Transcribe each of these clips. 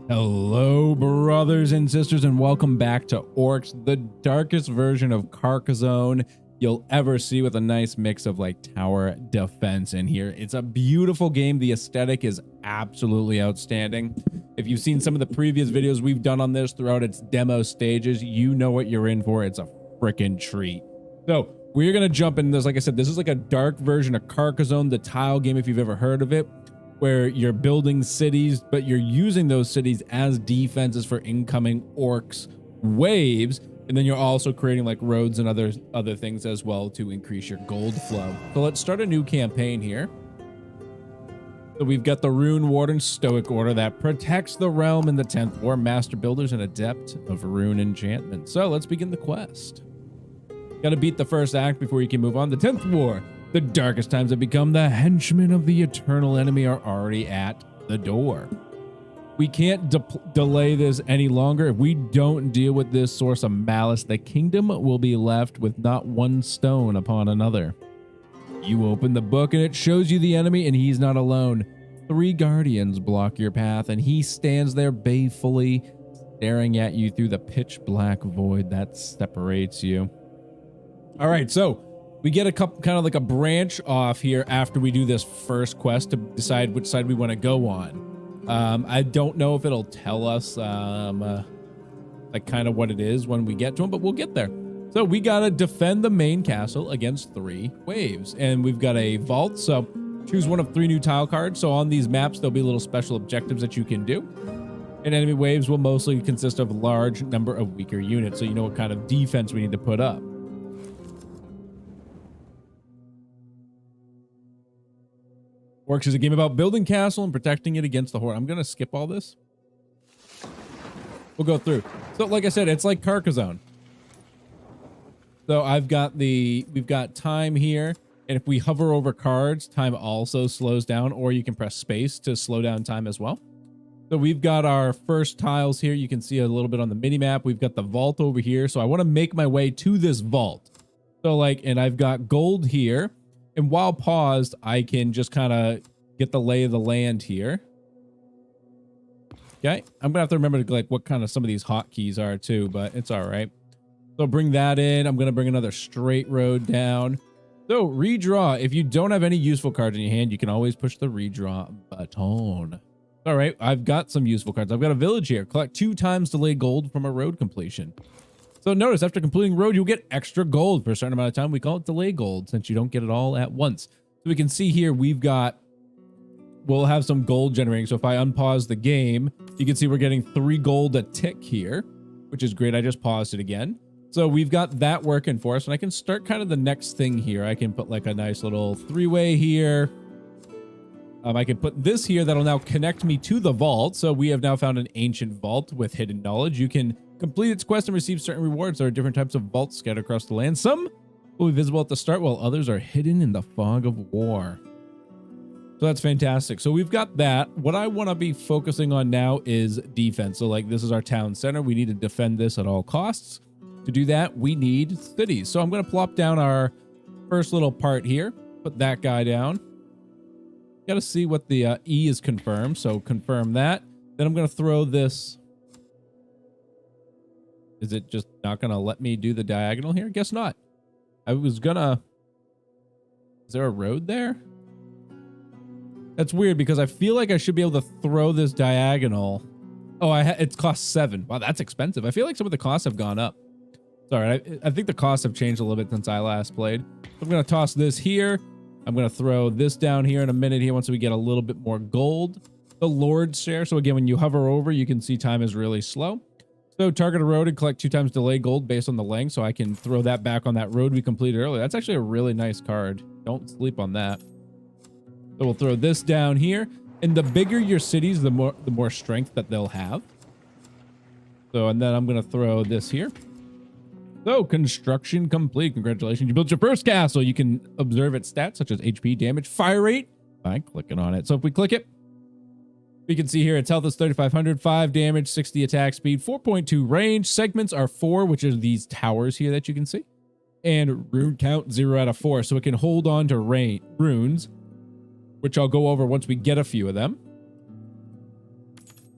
Hello, brothers and sisters, and welcome back to ORCS, the darkest version of Carcassonne you'll ever see, with a nice mix of like tower defense in here. It's a beautiful game. The aesthetic is absolutely outstanding. If you've seen some of the previous videos we've done on this throughout its demo stages, you know what you're in for. It's a freaking treat. So we're going to jump in this. Like I said, this is like a dark version of Carcassonne, the tile game, if you've ever heard of it, where you're building cities, but you're using those cities as defenses for incoming orcs waves. And then you're also creating like roads and other things as well to increase your gold flow. So let's start a new campaign here. So we've got the Rune Warden Stoic Order that protects the realm in the 10th War, Master Builders and Adept of Rune Enchantment. So let's begin the quest. Got to beat the first act before you can move on. The 10th War. The darkest times have become. The henchmen of the eternal enemy are already at the door. We can't delay this any longer. If we don't deal with this source of malice, the kingdom will be left with not one stone upon another. You open the book and it shows you the enemy, and he's not alone. 3 guardians block your path, and he stands there balefully, staring at you through the pitch black void that separates you. All right, so we get a couple, kind of like a branch off here after we do this first quest to decide which side we want to go on. I don't know if it'll tell us like kind of what it is when we get to them, but we'll get there. So we got to defend the main castle against 3 waves, and we've got a vault. So choose one of 3 new tile cards. So on these maps, there'll be little special objectives that you can do. And enemy waves will mostly consist of a large number of weaker units. So you know what kind of defense we need to put up. ORCS is a game about building castle and protecting it against the horde. I'm going to skip all this. We'll go through. So like I said, it's like Carcassonne. So we've got time here. And if we hover over cards, time also slows down, or you can press space to slow down time as well. So we've got our first tiles here. You can see a little bit on the mini map. We've got the vault over here. So I want to make my way to this vault. So and I've got gold here. And while paused, I can just kind of get the lay of the land here. Okay, I'm gonna have to remember to like what kind of some of these hotkeys are too, but it's all right. So bring that in. I'm gonna bring another straight road down. So redraw. If you don't have any useful cards in your hand, you can always push the redraw button. All right, I've got some useful cards. I've got a village here. Collect 2 times delay gold from a road completion. So notice after completing road, you'll get extra gold for a certain amount of time. We call it delay gold since you don't get it all at once. So we can see here we'll have some gold generating. So if I unpause the game, you can see we're getting 3 gold a tick here, which is great. I just paused it again. So we've got that working for us, and I can start kind of the next thing here. I can put like a nice little 3-way here. I can put this here that'll now connect me to the vault. So we have now found an ancient vault with hidden knowledge. You can complete its quest and receive certain rewards. There are different types of vaults scattered across the land. Some will be visible at the start, while others are hidden in the fog of war. So that's fantastic. So we've got that. What I want to be focusing on now is defense. So like this is our town center. We need to defend this at all costs. To do that, we need cities. So I'm going to plop down our first little part here. Put that guy down. Got to see what the E is confirmed. So confirm that. Then I'm going to throw this. Is it just not going to let me do the diagonal here? Guess not. I was gonna... Is there a road there? That's weird because I feel like I should be able to throw this diagonal. Oh, it costs 7. Wow, that's expensive. I feel like some of the costs have gone up. Sorry, I think the costs have changed a little bit since I last played. So I'm going to toss this here. I'm going to throw this down here in a minute here once we get a little bit more gold. The Lord's Share. So again, when you hover over, you can see time is really slow. So target a road and collect 2 times delay gold based on the length. So I can throw that back on that road we completed earlier. That's actually a really nice card. Don't sleep on that. So we'll throw this down here. And the bigger your cities, the more strength that they'll have. So, and then I'm going to throw this here. So construction complete. Congratulations. You built your first castle. You can observe its stats such as HP, damage, fire rate by clicking on it. So if we click it, we can see here its health is 3,500, 5 damage, 60 attack speed, 4.2 range. Segments are 4, which are these towers here that you can see. And rune count 0 out of 4. So it can hold on to runes, which I'll go over once we get a few of them.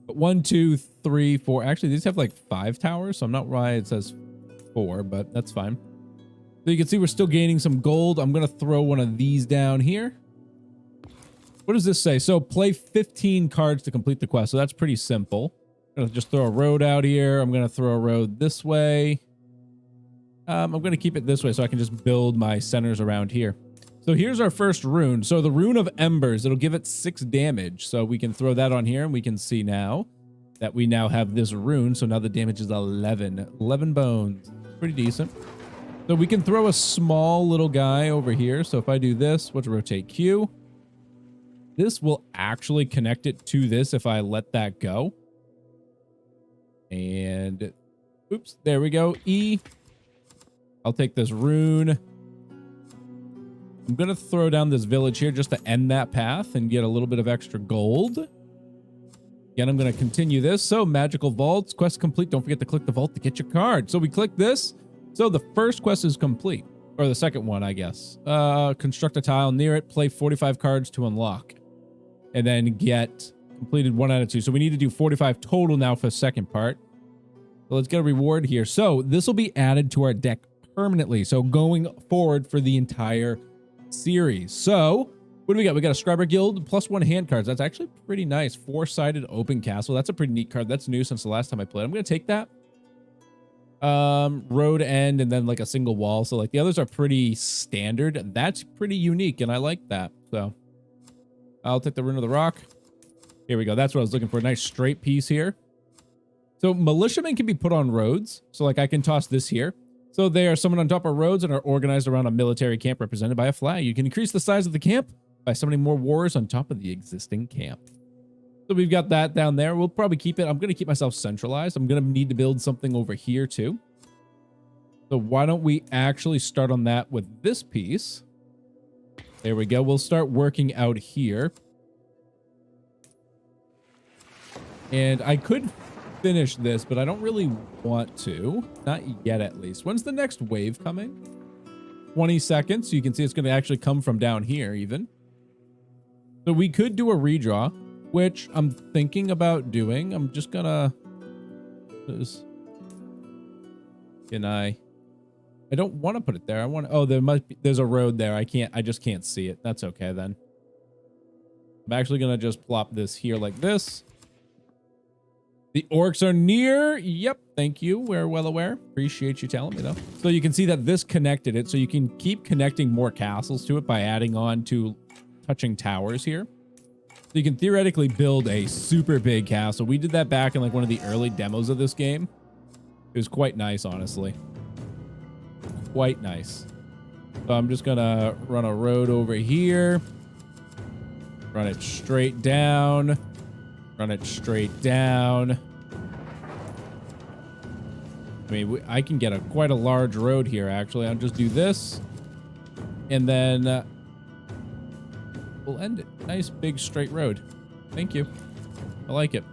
But 1, 2, 3, 4. Actually, these have like 5 towers, so I'm not why it says 4, but that's fine. So you can see we're still gaining some gold. I'm going to throw one of these down here. What does this say? So play 15 cards to complete the quest. So that's pretty simple. I'm going to just throw a road out here. I'm going to throw a road this way. I'm going to keep it this way so I can just build my centers around here. So here's our first rune. So the Rune of Embers, it'll give it 6 damage. So we can throw that on here and we can see now that we now have this rune. So now the damage is 11. 11 bones. Pretty decent. So we can throw a small little guy over here. So if I do this, let's rotate Q. This will actually connect it to this if I let that go. And oops, there we go. E. I'll take this rune. I'm going to throw down this village here just to end that path and get a little bit of extra gold. Again, I'm going to continue this. So magical vaults, quest complete. Don't forget to click the vault to get your card. So we click this. So the first quest is complete, or the second one, I guess. Construct a tile near it, play 45 cards to unlock, and then get completed 1 out of 2. So we need to do 45 total now for the second part. So let's get a reward here. So this will be added to our deck permanently. So going forward for the entire series. So what do we got? We got a Scriber Guild +1 hand cards. That's actually pretty nice. 4-sided open castle. That's a pretty neat card. That's new since the last time I played. I'm going to take that. Road end and then like a single wall. So like the others are pretty standard. That's pretty unique and I like that. So I'll take the Rune of the Rock. Here we go. That's what I was looking for. A nice straight piece here. So militiamen can be put on roads. So like I can toss this here. So they are summoned on top of roads and are organized around a military camp represented by a flag. You can increase the size of the camp by summoning more warriors on top of the existing camp. So we've got that down there. We'll probably keep it. I'm going to keep myself centralized. I'm going to need to build something over here too. So why don't we actually start on that with this piece? There we go. We'll start working out here. And I could finish this, but I don't really want to. Not yet, at least. When's the next wave coming? 20 seconds. So you can see it's going to actually come from down here even. So we could do a redraw, which I'm thinking about doing. I'm just gonna... Can I don't want to put it there. I want... Oh, there's a road there. I just can't see it. That's okay then. I'm actually gonna just plop this here like this. The orcs are near. Yep, thank you. We're well aware. Appreciate you telling me, though. So you can see that this connected it, so you can keep connecting more castles to it by adding on to touching towers here. So you can theoretically build a super big castle. We did that back in like one of the early demos of this game. It was quite nice, honestly. Quite nice. So I'm just gonna run a road over here. Run it straight down. Run it straight down. I mean, I can get quite a large road here, actually. I'll just do this. And then we'll end it. Nice, big, straight road. Thank you. I like it.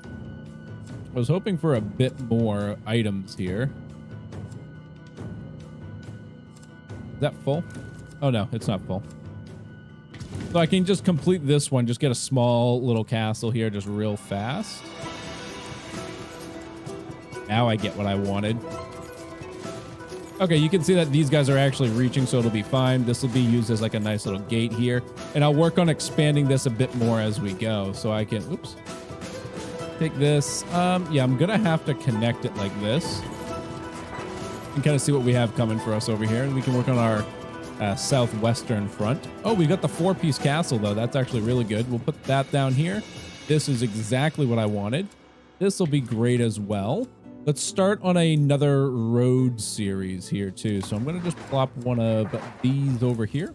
I was hoping for a bit more items here. Is that full? Oh, no, it's not full. So I can just complete this one, just get a small little castle here just real fast. Now I get what I wanted. Okay, you can see that these guys are actually reaching, so it'll be fine. This will be used as like a nice little gate here. And I'll work on expanding this a bit more as we go. So I can, oops, take this. Yeah, I'm going to have to connect it like this. And kind of see what we have coming for us over here. And we can work on our southwestern front. Oh, we got the 4-piece castle, though. That's actually really good. We'll put that down here. This is exactly what I wanted. This will be great as well. Let's start on another road series here, too. So I'm going to just plop one of these over here.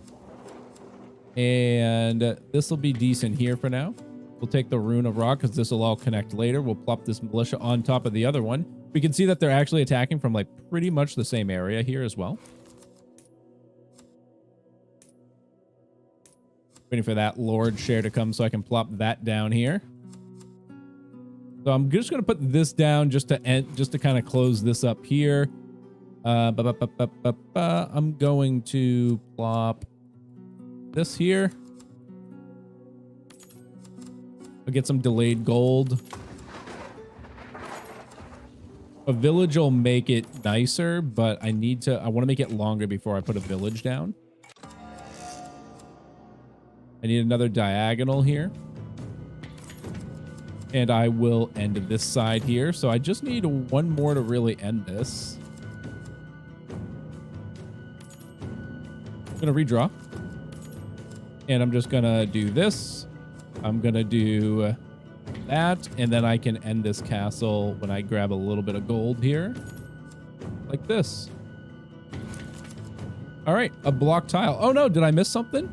And this will be decent here for now. We'll take the Rune of Rock because this will all connect later. We'll plop this militia on top of the other one. We can see that they're actually attacking from like pretty much the same area here as well. Waiting for that Lord share to come so I can plop that down here. So I'm just going to put this down just to kind of close this up here. I'm going to plop this here. I'll get some delayed gold. A village will make it nicer, but I want to make it longer before I put a village down. I need another diagonal here. And I will end this side here. So I just need one more to really end this. I'm going to redraw. And I'm just going to do this. I'm going to do that. And then I can end this castle when I grab a little bit of gold here. Like this. All right. A block tile. Oh, no. Did I miss something?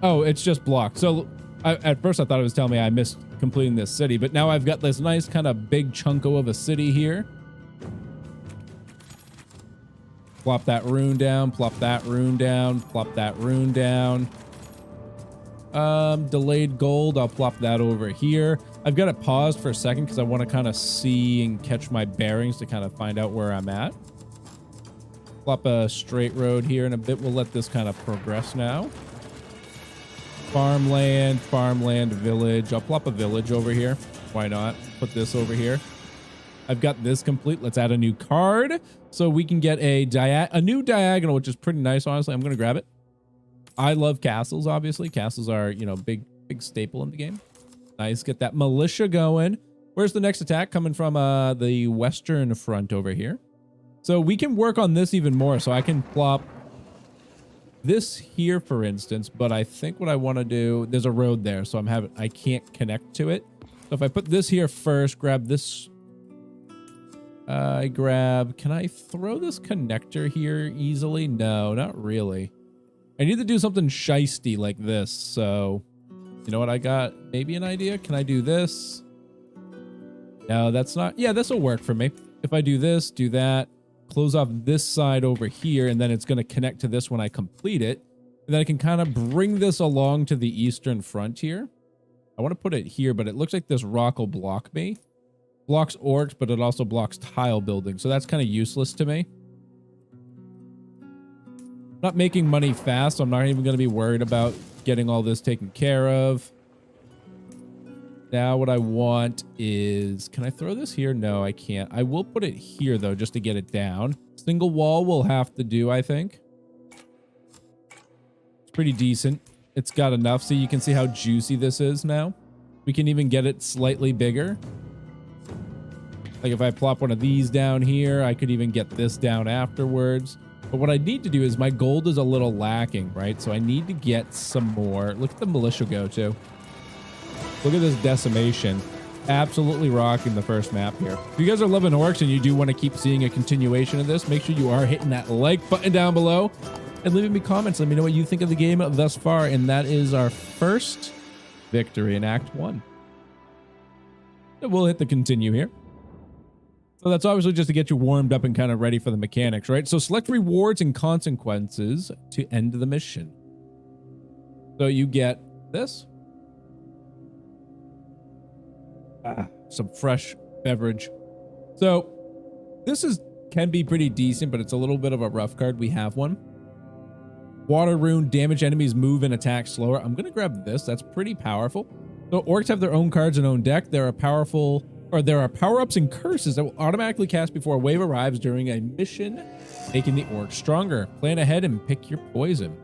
Oh, it's just blocked. So at first I thought it was telling me I missed completing this city, but now I've got this nice kind of big chunko of a city here. Plop that rune down, plop that rune down, plop that rune down. Delayed gold, I'll plop that over here. I've got it paused for a second because I want to kind of see and catch my bearings to kind of find out where I'm at. Plop a straight road here in a bit. We'll let this kind of progress now. Farmland, village. I'll plop a village over here. Why not? Put this over here. I've got this complete. Let's add a new card so we can get a new diagonal, which is pretty nice, honestly. I'm going to grab it. I love castles, obviously. Castles are, you know, big staple in the game. Nice. Get that militia going. Where's the next attack? Coming from the western front over here. So we can work on this even more. So I can plop this here, for instance, but I think what I want to do, there's a road there, so I can't connect to it. So if I put this here first, grab this, can I throw this connector here easily? No, not really. I need to do something shisty like this. So, you know what? I got maybe an idea. Can I do this? No, that's not. Yeah, this will work for me. If I do this, do that. Close off this side over here, and then it's going to connect to this when I complete it. And then I can kind of bring this along to the eastern front here. I want to put it here, but it looks like this rock will block me. Blocks orcs, but it also blocks tile building. So that's kind of useless to me. Not making money fast, so I'm not even going to be worried about getting all this taken care of. Now what I want is, can I throw this here? No, I can't. I will put it here though, just to get it down. Single wall will have to do, I think. It's pretty decent. It's got enough. So you can see how juicy this is now. We can even get it slightly bigger. Like if I plop one of these down here, I could even get this down afterwards. But what I need to do is my gold is a little lacking, right? So I need to get some more. Look at the militia go to. Look at this decimation. Absolutely rocking the first map here. If you guys are loving orcs and you do want to keep seeing a continuation of this, make sure you are hitting that like button down below and leaving me comments. Let me know what you think of the game thus far. And that is our first victory in Act 1. And we'll hit the continue here. So that's obviously just to get you warmed up and kind of ready for the mechanics, right? So select rewards and consequences to end the mission. So you get this. Some fresh beverage. So this can be pretty decent, but it's a little bit of a rough card. We have one. Water rune, damage enemies move and attack slower. I'm going to grab this. That's pretty powerful. So orcs have their own cards and own deck. There are power-ups and curses that will automatically cast before a wave arrives during a mission, making the orcs stronger. Plan ahead and pick your poison.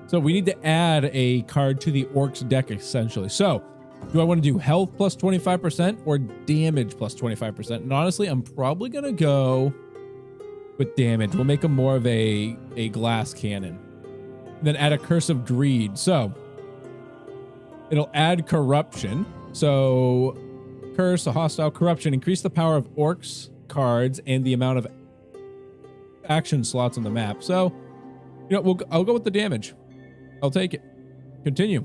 So we need to add a card to the orcs deck essentially. So do I want to do health plus 25% or damage plus 25%? And honestly, I'm probably going to go with damage. We'll make them more of a glass cannon. And then add a curse of greed. So it'll add corruption. So curse, a hostile corruption, increase the power of orcs cards and the amount of action slots on the map. So, you know, I'll go with the damage. I'll take it. Continue.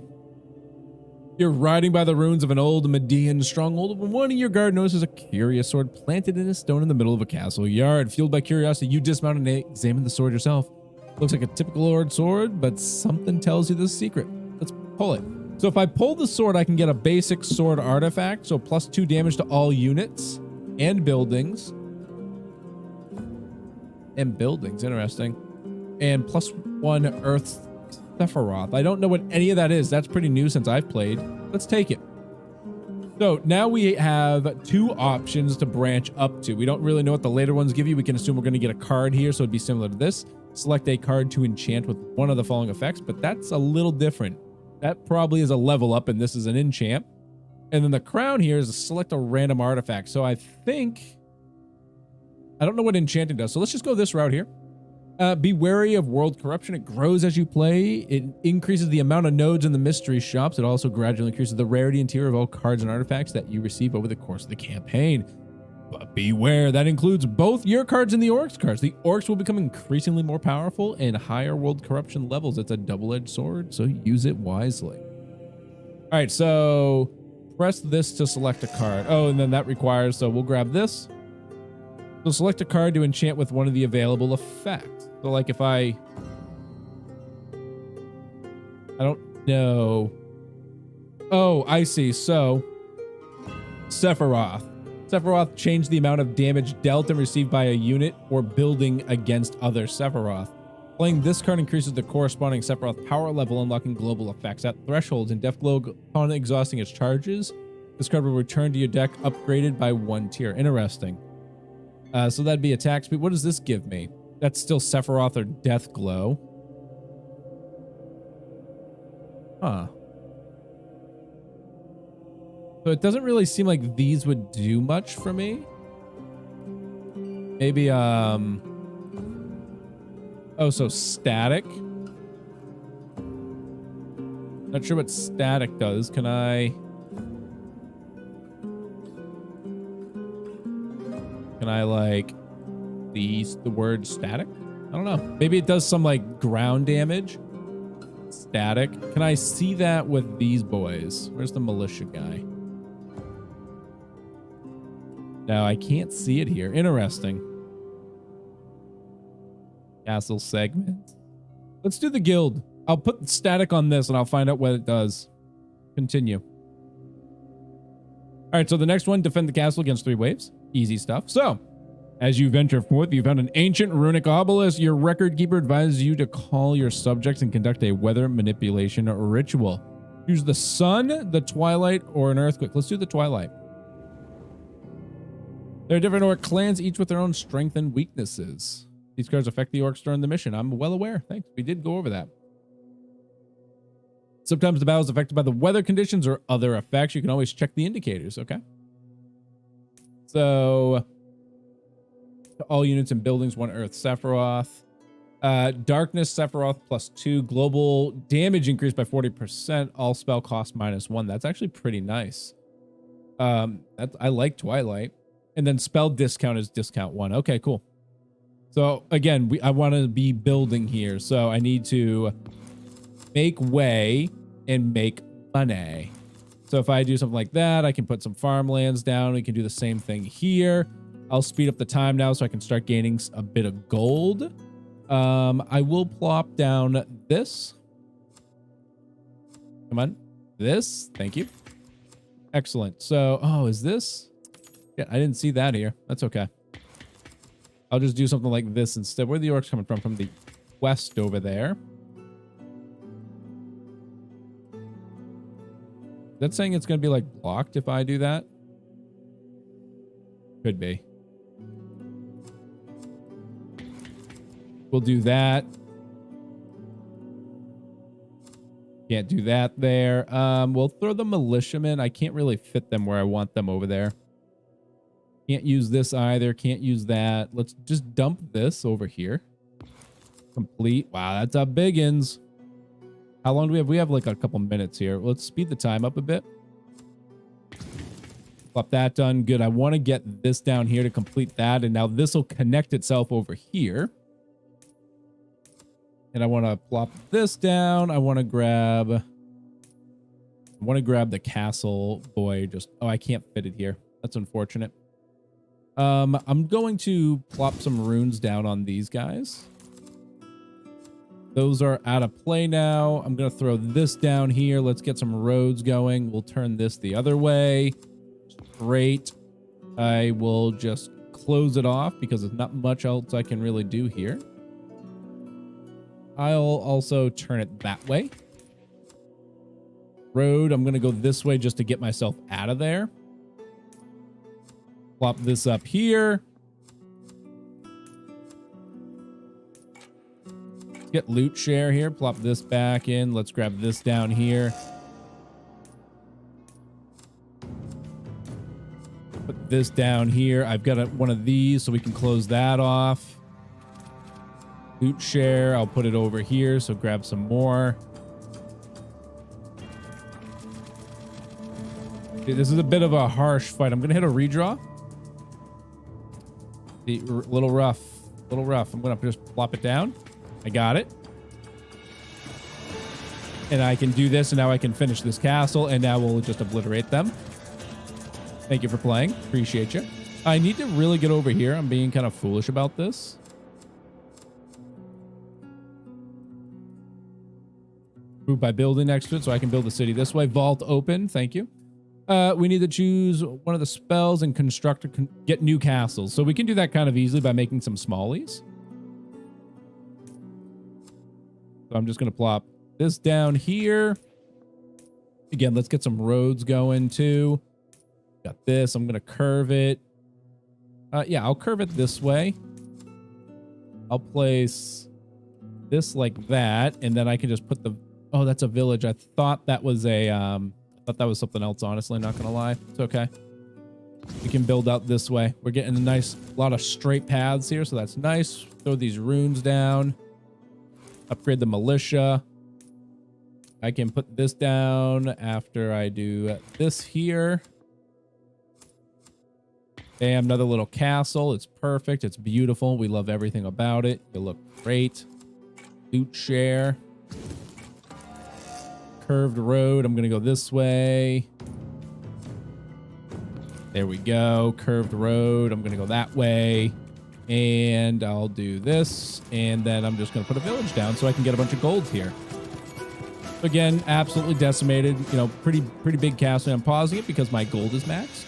You're riding by the ruins of an old Median stronghold when one of your guard notices a curious sword planted in a stone in the middle of a castle yard. Fueled by curiosity, you dismount and examine the sword yourself. Looks like a typical lord sword, but something tells you the secret. Let's pull it. So if I pull the sword, I can get a basic sword artifact. So +2 damage to all units and buildings. Interesting. And +1 earth Sephiroth. I don't know what any of that is. That's pretty new since I've played. Let's take it. So now we have two options to branch up to. We don't really know what the later ones give you. We can assume we're going to get a card here, so it'd be similar to this. Select a card to enchant with one of the following effects, but that's a little different. That probably is a level up, and this is an enchant. And then the crown here is select a random artifact. So I think... I don't know what enchanting does, so let's just go this route here. Be wary of world corruption. It grows as you play. It increases the amount of nodes in the mystery shops. It also gradually increases the rarity and tier of all cards and artifacts that you receive over the course of the campaign. But beware, that includes both your cards and the orcs cards. The orcs will become increasingly more powerful and higher world corruption levels. It's a double-edged sword, so use it wisely. All right, so press this to select a card. Oh, and then that requires, so we'll grab this. So select a card to enchant with one of the available effects. So like if I don't know. Oh, I see. So Sephiroth. Sephiroth changed the amount of damage dealt and received by a unit or building against other Sephiroth. Playing this card increases the corresponding Sephiroth power level, unlocking global effects at thresholds and death glow upon exhausting its charges. This card will return to your deck upgraded by 1 tier. Interesting. So that'd be attack speed. What does this give me? That's still Sephiroth or Death Glow. Huh. So it doesn't really seem like these would do much for me. Maybe, oh, so static. Not sure what static does. Can I like the word static? I don't know. Maybe it does some like ground damage. Static. Can I see that with these boys? Where's the militia guy? No, I can't see it here. Interesting. Castle segment. Let's do the guild. I'll put static on this and I'll find out what it does. Continue. All right, so the next one, defend the castle against 3 waves. Easy stuff. So, as you venture forth, you found an ancient runic obelisk. Your record keeper advises you to call your subjects and conduct a weather manipulation ritual. Choose the sun, the twilight, or an earthquake. Let's do the twilight. There are different orc clans, each with their own strengths and weaknesses. These cards affect the orcs during the mission. I'm well aware. Thanks. We did go over that. Sometimes the battle is affected by the weather conditions or other effects. You can always check the indicators, okay? So, all units and buildings, 1 Earth Sephiroth. Darkness Sephiroth +2. Global damage increased by 40%. All spell cost -1. That's actually pretty nice. I like Twilight. And then spell discount is discount 1. Okay, cool. So again, I want to be building here. So I need to make way and make money. So if I do something like that, I can put some farmlands down. We can do the same thing here. I'll speed up the time now so I can start gaining a bit of gold. I will plop down this. Come on. This. Thank you. Excellent. So, oh, is this? Yeah, I didn't see that here. That's okay. I'll just do something like this instead. Where are the orcs coming from? From the west over there. Is that saying it's going to be like blocked if I do that? Could be. We'll do that. Can't do that there. We'll throw the militiamen. I can't really fit them where I want them over there. Can't use this either. Can't use that. Let's just dump this over here. Complete. Wow, that's a biggins. How long do we have? We have like a couple minutes here. Let's speed the time up a bit. Plop that done. Good. I want to get this down here to complete that. And now this will connect itself over here. And I want to plop this down. I want to grab the castle boy. Oh, I can't fit it here. That's unfortunate. I'm going to plop some runes down on these guys. Those are out of play now. I'm going to throw this down here. Let's get some roads going. We'll turn this the other way. Great. I will just close it off because there's not much else I can really do here. I'll also turn it that way. road. I'm going to go this way just to get myself out of there. Plop this up here. Let's get loot share here. Plop this back in. Let's grab this down here. Put this down here. I've got one of these so we can close that off. Loot share. I'll put it over here. So grab some more. Dude, this is a bit of a harsh fight. I'm going to hit a redraw. A little rough. A little rough. I'm going to just plop it down. I got it. And I can do this, and now I can finish this castle, and now we'll just obliterate them. Thank you for playing. Appreciate you. I need to really get over here. I'm being kind of foolish about this. Move by building next to it so I can build the city this way. Vault open. Thank you. We need to choose one of the spells and construct get new castles. So we can do that kind of easily by making some smallies. So I'm just going to plop this down here. Again, let's get some roads going too. Got this. I'm going to curve it. Yeah, I'll curve it this way. I'll place this like that. And then I can just put the... Oh, that's a village. I thought that was a... I thought that was something else, honestly. Not going to lie. It's okay. We can build out this way. We're getting a nice lot of straight paths here, so that's nice. Throw these runes down. Upgrade the militia. I can put this down after I do this here. Bam, another little castle. It's perfect. It's beautiful. We love everything about it. It look great. Loot share. Curved road. I'm going to go this way. There we go. Curved road. I'm going to go that way. And I'll do this. And then I'm just going to put a village down so I can get a bunch of gold here. Again, absolutely decimated. You know, pretty big castle. I'm pausing it because my gold is maxed.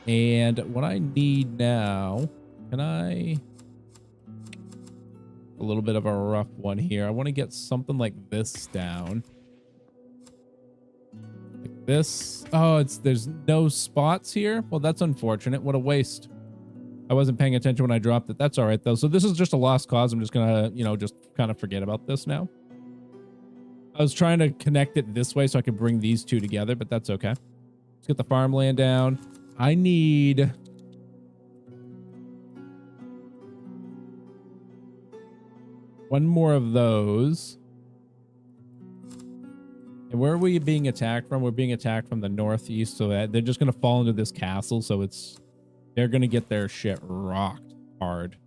And what I need now, can I... A little bit of a rough one here. I want to get something like this down. Like this. Oh, there's no spots here. Well, that's unfortunate. What a waste. I wasn't paying attention when I dropped it. That's all right, though. So this is just a lost cause. I'm just going to, you know, just kind of forget about this now. I was trying to connect it this way so I could bring these two together, but that's okay. Let's get the farmland down. I need... one more of those. And where are we being attacked from? We're being attacked from the northeast, so that they're just going to fall into this castle. So they're going to get their shit rocked hard.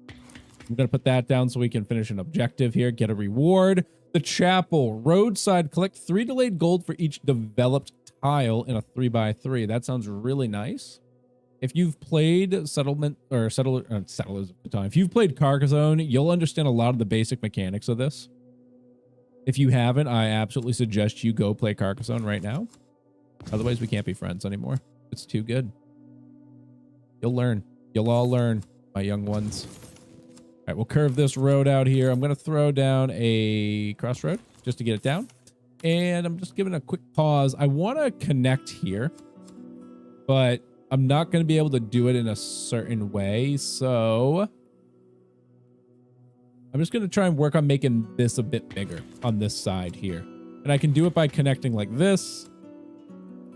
I'm going to put that down so we can finish an objective here. Get a reward. The chapel. Roadside. Collect 3 delayed gold for each developed tile in a 3x3. That sounds really nice. If you've played Settlers of Catan, if you've played Carcassonne, you'll understand a lot of the basic mechanics of this. If you haven't, I absolutely suggest you go play Carcassonne right now. Otherwise, we can't be friends anymore. It's too good. You'll learn. You'll all learn, my young ones. All right, we'll curve this road out here. I'm going to throw down a crossroad just to get it down. And I'm just giving a quick pause. I want to connect here, but I'm not going to be able to do it in a certain way, so I'm just going to try and work on making this a bit bigger on this side here. And I can do it by connecting like this,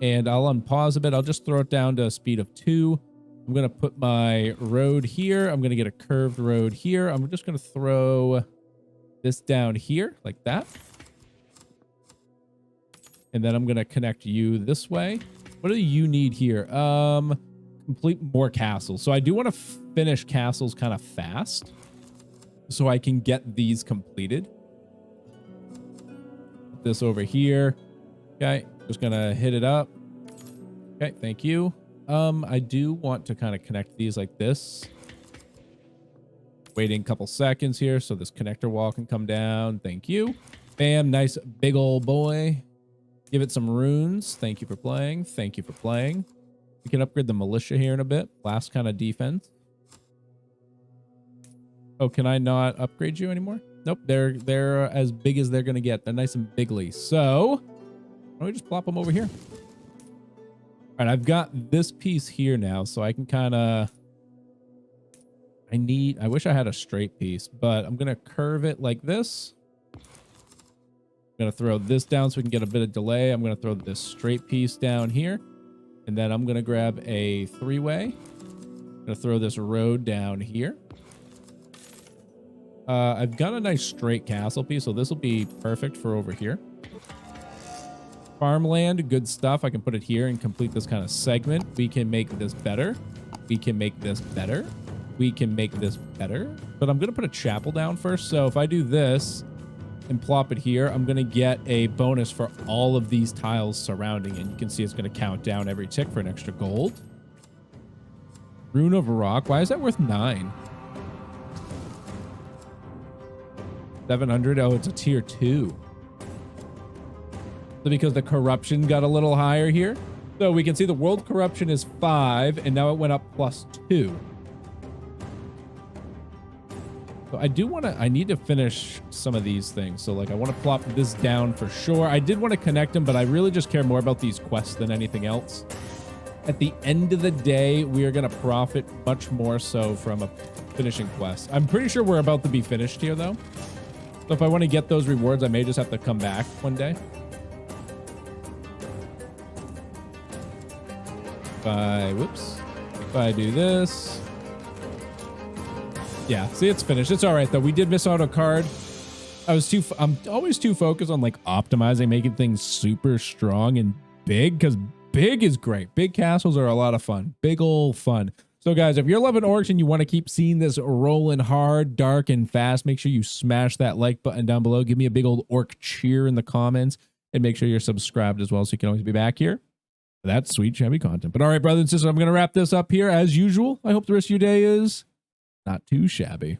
and I'll unpause a bit. I'll just throw it down to a speed of 2. I'm going to put my road here. I'm going to get a curved road here. I'm just going to throw this down here like that. And then I'm going to connect you this way. What do you need here? Complete more castles. So I do want to finish castles kind of fast so I can get these completed. Put this over here. Okay, just gonna hit it up. Okay, thank you. I do want to kind of connect these like this. Waiting a couple seconds here so this connector wall can come down. Thank you. Bam, nice big old boy. Give it some runes. Thank you for playing. Thank you for playing. We can upgrade the militia here in a bit. Last kind of defense. Oh, can I not upgrade you anymore? Nope, they're as big as they're going to get. They're nice and bigly. So don't we just plop them over here? All right, I've got this piece here now, so I can kind of... I wish I had a straight piece, but I'm going to curve it like this. I'm going to throw this down so we can get a bit of delay. I'm going to throw this straight piece down here. And then I'm going to grab a three-way. I'm going to throw this road down here. I've got a nice straight castle piece, so this will be perfect for over here. Farmland, good stuff. I can put it here and complete this kind of segment. We can make this better. We can make this better. We can make this better. But I'm going to put a chapel down first. So if I do this and plop it here, I'm going to get a bonus for all of these tiles surrounding it. You can see it's going to count down every tick for an extra gold. Rune of Rock. Why is that worth 9? 700. Oh, it's a tier 2. So because the corruption got a little higher here. So we can see the world corruption is 5, and now it went up +2. So I need to finish some of these things. So like I want to plop this down for sure. I did want to connect them, but I really just care more about these quests than anything else. At the end of the day, we are going to profit much more so from a finishing quest. I'm pretty sure we're about to be finished here though. So if I want to get those rewards, I may just have to come back one day. If I do this. Yeah, see, it's finished. It's all right though. We did miss out a card. I'm always too focused on like optimizing, making things super strong and big, because big is great. Big castles are a lot of fun. Big ol' fun. So guys, if you're loving Orcs and you want to keep seeing this rolling hard, dark, and fast, make sure you smash that like button down below. Give me a big old Orc cheer in the comments, and make sure you're subscribed as well so you can always be back here for that sweet Shabby content. But all right, brothers and sisters, I'm going to wrap this up here as usual. I hope the rest of your day is not too shabby.